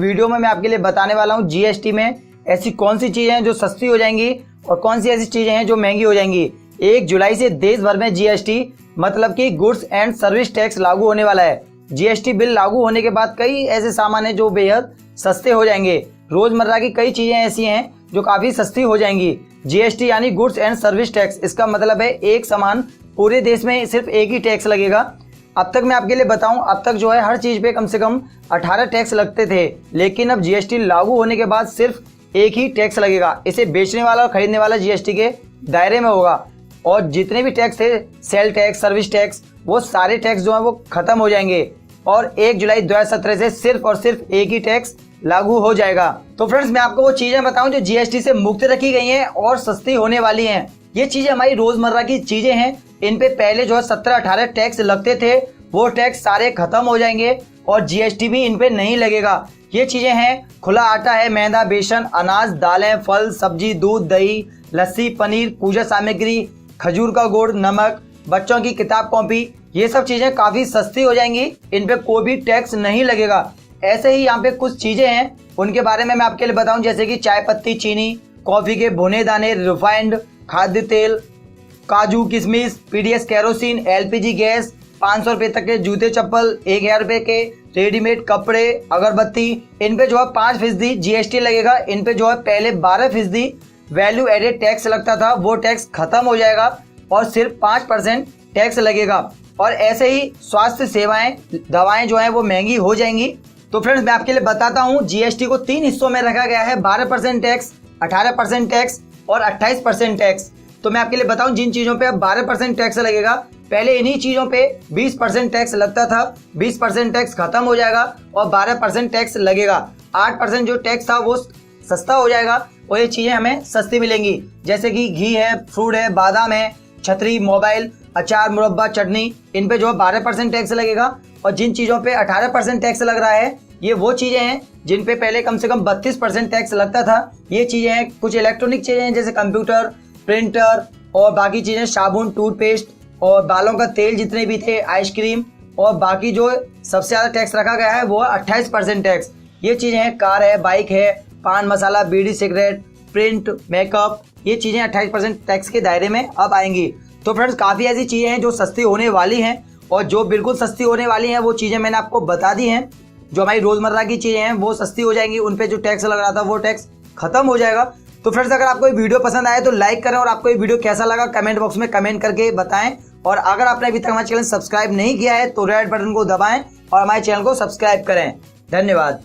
Video में मैं आपके लिए बताने वाला हूँ जीएसटी में ऐसी कौन सी चीजें हैं जो सस्ती हो जाएंगी और कौन सी ऐसी चीजें हैं जो महंगी हो जाएंगी। 1 जुलाई से देश भर में जीएसटी मतलब कि गुड्स एंड सर्विस टैक्स लागू होने वाला है। जीएसटी बिल लागू होने के बाद कई ऐसे सामान हैं जो बेहद सस्ते हो जाएंगे। रोजमर्रा की कई चीजें ऐसी हैं जो काफी सस्ती हो जाएंगी। जीएसटी यानी गुड्स एंड सर्विस टैक्स, इसका मतलब है एक सामान पूरे देश में सिर्फ एक ही टैक्स लगेगा। अब तक मैं आपके लिए बताऊं, अब तक जो है हर चीज पे कम से कम 18 टैक्स लगते थे, लेकिन अब जीएसटी लागू होने के बाद सिर्फ एक ही टैक्स लगेगा। इसे बेचने वाला और खरीदने वाला जीएसटी के दायरे में होगा और जितने भी टैक्स थे, सेल टैक्स, सर्विस टैक्स, वो सारे टैक्स जो है वो खत्म हो जाएंगे और 1 जुलाई 2017 से सिर्फ और सिर्फ एक ही टैक्स लागू हो जाएगा। तो फ्रेंड्स, मैं आपको वो चीजें बताऊं जो जीएसटी से मुक्त रखी गई हैं और सस्ती होने वाली हैं। ये चीजें हमारी रोजमर्रा की चीजें हैं। इन पे पहले जो है 17-18 टैक्स लगते थे, वो टैक्स सारे खत्म हो जाएंगे और जीएसटी भी इन पे नहीं लगेगा। ये चीजें हैं, खुला आटा है, मैदा, बेसन, अनाज, दालें, फल, सब्जी, दूध, दही, लस्सी, पनीर, पूजा सामग्री, खजूर का गुड़, नमक, बच्चों की किताब कॉपी, ये सब चीजें काफी सस्ती हो जाएंगी। इन पे कोई भी टैक्स नहीं लगेगा। ऐसे ही यहाँ पे कुछ चीजें हैं, उनके बारे में मैं आपके लिए बताऊं, जैसे कि चाय पत्ती, चीनी, कॉफी के भुने दाने, रिफाइंड खाद्य तेल, काजू, किशमिश, पीडीएस केरोसिन, एलपीजी गैस, 500 रुपए तक के जूते चप्पल, 1000 रुपए के रेडीमेड कपड़े, अगरबत्ती, इन पे जो है 5% जीएसटी लगेगा। इन पे जो है पहले 12% वैल्यू एडेड टैक्स लगता था, वो टैक्स खत्म हो जाएगा और सिर्फ 5% टैक्स लगेगा। और ऐसे ही स्वास्थ्य सेवाएं, दवाएं जो है वो महंगी हो जाएंगी। तो फ्रेंड्स, मैं आपके लिए बताता हूँ, जीएसटी को 3 हिस्सों में रखा गया है, 12% टैक्स, 18% टैक्स और 28% टैक्स। तो मैं आपके लिए बताऊं, जिन चीजों पे अब 12% टैक्स लगेगा, पहले इन्हीं चीजों पे 20% टैक्स लगता था, 20% टैक्स खत्म हो जाएगा और 12% टैक्स लगेगा। 8% जो टैक्स था वो सस्ता हो जाएगा और ये चीजें हमें सस्ती मिलेंगी, जैसे कि घी है, फ्रूट है, बादाम है, छतरी, मोबाइल, अचार, मुरब्बा, चटनी, इन पे जो है 12% टैक्स लगेगा। और जिन चीजों पे 18% टैक्स लग रहा है, ये वो चीजें हैं जिन पे पहले कम से कम 32% टैक्स लगता था। ये चीजें हैं, कुछ इलेक्ट्रॉनिक चीजें हैं जैसे कंप्यूटर, प्रिंटर और बाकी चीजें, साबुन, टूथपेस्ट और बालों का तेल जितने भी थे, आइसक्रीम, और बाकी जो सबसे ज्यादा टैक्स रखा गया है वो है 28% टैक्स। ये चीजें हैं, कार है, बाइक है, पान मसाला, बीड़ी, सिगरेट, प्रिंट, मेकअप, ये चीजें 28% टैक्स के दायरे में अब आएंगी। तो फ्रेंड्स, काफी ऐसी चीजें हैं जो सस्ती होने वाली हैं और जो बिल्कुल सस्ती होने वाली हैं वो चीजें मैंने आपको बता दी हैं। जो हमारी रोजमर्रा की चीजें हैं वो सस्ती हो जाएंगी, उन पे जो टैक्स लग रहा था वो टैक्स खत्म हो जाएगा। तो फ्रेंड्स, अगर आपको ये वीडियो पसंद आए तो लाइक करें और आपको ये वीडियो कैसा लगा कमेंट बॉक्स में कमेंट करके बताएं। और अगर आपने अभी तक हमारे चैनल सब्सक्राइब नहीं किया है तो रेड बटन को दबाएं और हमारे चैनल को सब्सक्राइब करें। धन्यवाद।